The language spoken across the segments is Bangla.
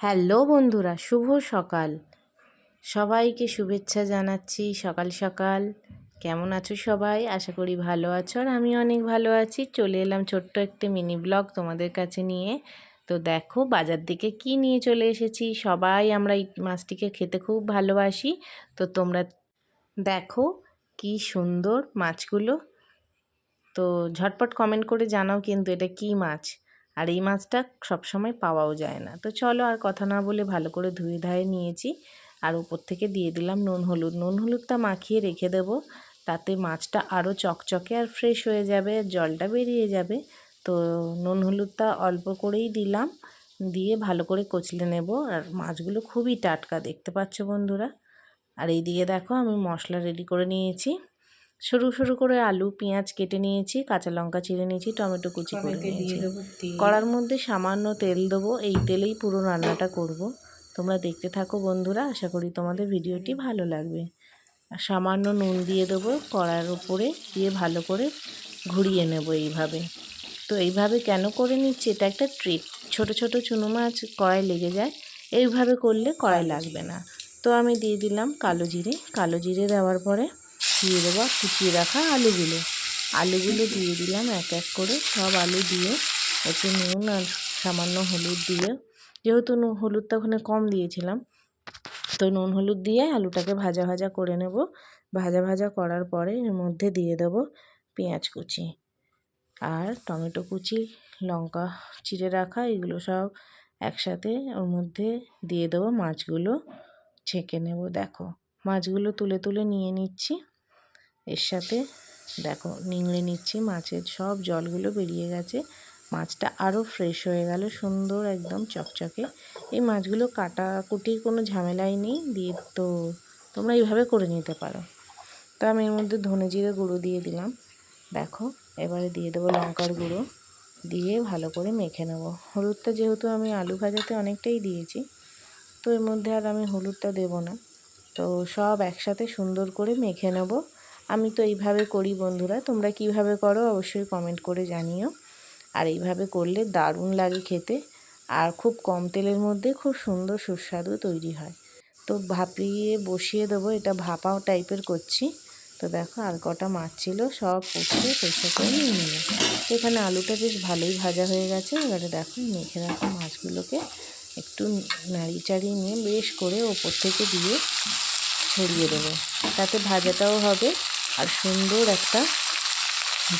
হ্যালো বন্ধুরা, শুভ সকাল। সবাইকে শুভেচ্ছা জানাচ্ছি সকাল সকাল। কেমন আছো সবাই? আশা করি ভালো আছো, আর আমি অনেক ভালো আছি। চলে এলাম ছোট্ট একটি মিনি ব্লগ তোমাদের কাছে নিয়ে। তো দেখো বাজার থেকে কি নিয়ে চলে এসেছি। সবাই আমরা এই মাছটিকে খেতে খুব ভালোবাসি। তো তোমরা দেখো কি সুন্দর মাছগুলো। তো ঝটপট কমেন্ট করে জানাও কিন্তু এটা কি মাছ। আর এই মাছটা সবসময় পাওয়াও যায় না। তো চলো আর কথা না বলে ভালো করে ধুয়ে ধায়ে নিয়েছি। আর উপর থেকে দিয়ে দিলাম নুন হলুদটা মাখিয়ে রেখে দেব। তাতে মাছটা আরও চকচকে আর ফ্রেশ হয়ে যাবে, জলটা বেরিয়ে যাবে। তো নুন হলুদটা অল্প করেই দিলাম, দিয়ে ভালো করে কচলে নেব। আর মাছগুলো খুবই টাটকা, দেখতে পাচ্ছ বন্ধুরা। আর এইদিকে দেখো আমি মশলা রেডি করে নিয়েছি। সরু সরু করে আলু পেঁয়াজ কেটে নিয়েছি, কাঁচা লঙ্কা চিড়ে নিয়েছি, টমেটো কুচি করে নিয়েছি। কড়ার মধ্যে সামান্য তেল দেবো, এই তেলেই পুরো রান্নাটা করব। তোমরা দেখতে থাকো বন্ধুরা, আশা করি তোমাদের ভিডিওটি ভালো লাগবে। সামান্য নুন দিয়ে দেবো কড়ার উপরে, দিয়ে ভালো করে ঘুরিয়ে নেব এইভাবে। তো এইভাবে কেন করে নিচ্ছি, এটা একটা ট্রিক। ছোট ছোট চুনো মাছ কড়াই লেগে যায়, এইভাবে করলে কড়াই লাগবে না। তো আমি দিয়ে দিলাম কালো জিরে দেওয়ার পরে দিয়ে দেবো কুচিয়ে রাখা আলুগুলো দিয়ে দিলাম এক এক করে। সব আলু দিয়ে একটু নুন আর সামান্য হলুদ দিয়ে, যেহেতু হলুদটা ওখানে কম দিয়েছিলাম, তো নুন হলুদ দিয়ে আলুটাকে ভাজা ভাজা করে নেব। ভাজা ভাজা করার পরে এর মধ্যে দিয়ে দেবো পেঁয়াজ কুচি আর টমেটো কুচি, লঙ্কা চিড়ে রাখা, এগুলো সব একসাথে ওর মধ্যে দিয়ে দেবো। মাছগুলো ছেঁকে নেব। দেখো মাছগুলো তুলে তুলে নিয়ে নিচ্ছি। এর সাথে দেখো নিংড়ে নিচ্ছি, মাছের সব জলগুলো বেরিয়ে গেছে। মাছটা আরও ফ্রেশ হয়ে গেল, সুন্দর একদম চকচকে। এই মাছগুলো কাটাকুটির কোনো ঝামেলাই নেই, দিয়ে তো তোমরা এইভাবে করে নিতে পারো। তো আমি এর মধ্যে ধনে জিরে গুঁড়ো দিয়ে দিলাম। দেখো এবারে দিয়ে দেবো লঙ্কার গুঁড়ো, দিয়ে ভালো করে মেখে নেব। হলুদটা যেহেতু আমি আলু ভাজাতে অনেকটাই দিয়েছি, তো এর মধ্যে আর আমি হলুদটা দেব না। তো সব একসাথে সুন্দর করে মেখে নেব। আমি তো এইভাবে করি বন্ধুরা, তোমরা কিভাবে করো অবশ্যই কমেন্ট করে জানিও। আর এইভাবে করলে দারুণ লাগে খেতে, আর খুব কম তেলের মধ্যে খুব সুন্দর সুস্বাদু তৈরি হয়। তো ভাপিয়ে বসিয়ে দেবো, এটা ভাপাও টাইপের করছি। তো দেখো আর কটা মাছ ছিল, সব উঠে পরিষ্কার করে নিয়ে নিল। এখানে আলুটা বেশ ভালোই ভাজা হয়ে গেছে। এবারে দেখো মেখে রাখা মাছগুলোকে একটু নাড়িয়ে চাড়িয়ে নিয়ে বেশ করে ওপর থেকে দিয়ে ছড়িয়ে দেবো। তাতে ভাজাটাও হবে আর সুন্দর একটা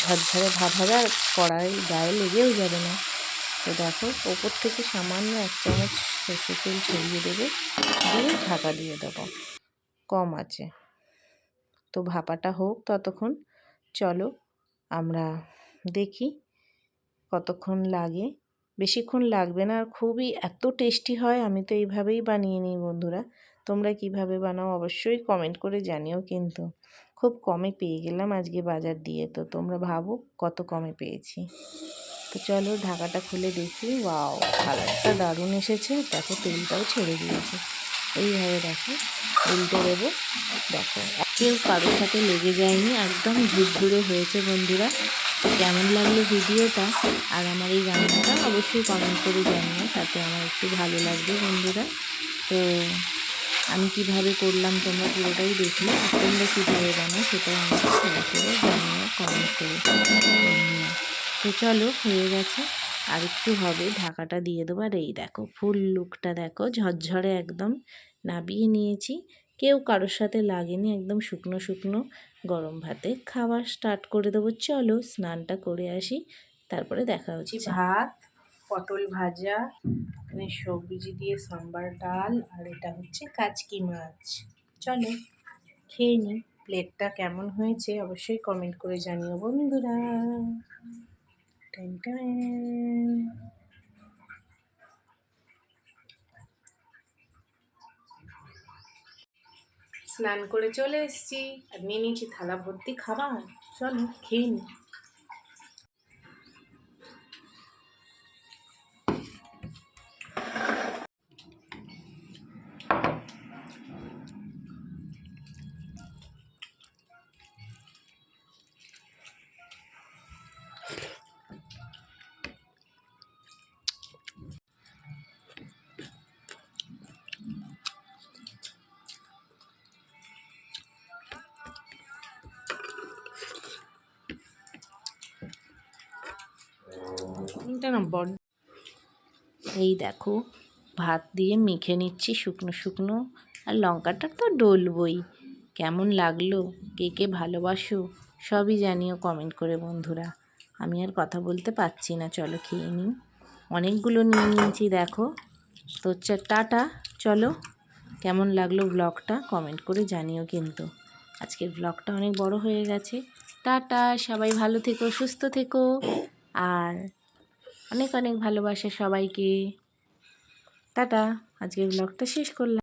ঝরঝরে ভাব হবে, আর কড়াই গায়ে লেগেও যাবে না। তো দেখো ওপর থেকে সামান্য 1 চামচ সরষের তেল ছড়িয়ে দেবো, দিয়ে ঢাকা দিয়ে দেবো কম আছে। তো ভাপাটা হোক ততক্ষণ, চলো আমরা দেখি কতক্ষণ লাগে। বেশিক্ষণ লাগবে না, আর খুবই এত টেস্টি হয়। আমি তো এইভাবেই বানিয়ে নিই বন্ধুরা। তোমরা কিভাবে বানাও অবশ্যই কমেন্ট করে জানিও কিন্তু। খুব কমে পেয়ে গেলাম আজকে বাজার দিয়ে, তো তোমরা ভাবো কত কমে পেয়েছি। তো চলো ঢাকাটা খুলে দেখি। ওয়াও, কালারটা দারুণ এসেছে। দেখো তেলটাও ছেড়ে দিয়েছে। এইভাবে দেখো উল্টে দেবো। দেখো কেউ কারোর সাথে লেগে যায়নি, একদম ঝুরঝুরে হয়েছে বন্ধুরা। কেমন লাগলো ভিডিওটা আর আমার এই রান্নাটা অবশ্যই কমেন্ট করে জানিও, তাতে আমার একটু ভালো লাগবে বন্ধুরা। তো আমি কিভাবে করলাম তোমরা পুরোটাই দেখলে, আর তোমরা কীভাবে বানাও সেটাও আমাকে শেয়ার করে জানিও কমেন্ট করে বন্ধুরা। তো চলো হয়ে গেছে, আর একটু হবে, ঢাকাটা দিয়ে দেবো। আর এই দেখো ফুল লুকটা দেখো, ঝরঝরে একদম নাবিয়ে নিয়েছি। কেউ কারোর সাথে লাগেনি, একদম শুকনো শুকনো গরম ভাতে খাওয়া স্টার্ট করে দেবো। চলো স্নানটা করে আসি, তারপরে দেখা হচ্ছে। ভাত, পটল ভাজা, এখানে সবজি দিয়ে সাম্বার ডাল, আর এটা হচ্ছে কাচকি মাছ। চলো খেয়ে নিই। প্লেটটা কেমন হয়েছে অবশ্যই কমেন্ট করে জানিও বন্ধুরা। স্নান করে চলে এসেছি, আর নিয়ে নিয়েছি থালা ভর্তি খাবার। চলো খেয়ে নিই। এটা না বড এই দেখো ভাত দিয়ে মেখে নিচ্ছি শুকনো শুকনো, আর লঙ্কাটা তো ডলবই। কেমন লাগলো, কে কে ভালোবাসো সবই জানিও কমেন্ট করে বন্ধুরা। আমি আর কথা বলতে পারছি না, চলো খেয়ে নিই। অনেকগুলো নিয়ে নিয়েছি দেখো। তো টাটা, চলো। কেমন লাগলো ব্লগটা কমেন্ট করে জানিও কিন্তু। আজকের ব্লগটা অনেক বড় হয়ে গেছে। টাটা, সবাই ভালো থেকো, সুস্থ থেকো, আর অনেক অনেক ভালোবাসা সবাইকে। টাটা, আজকের ব্লগটা শেষ করলাম।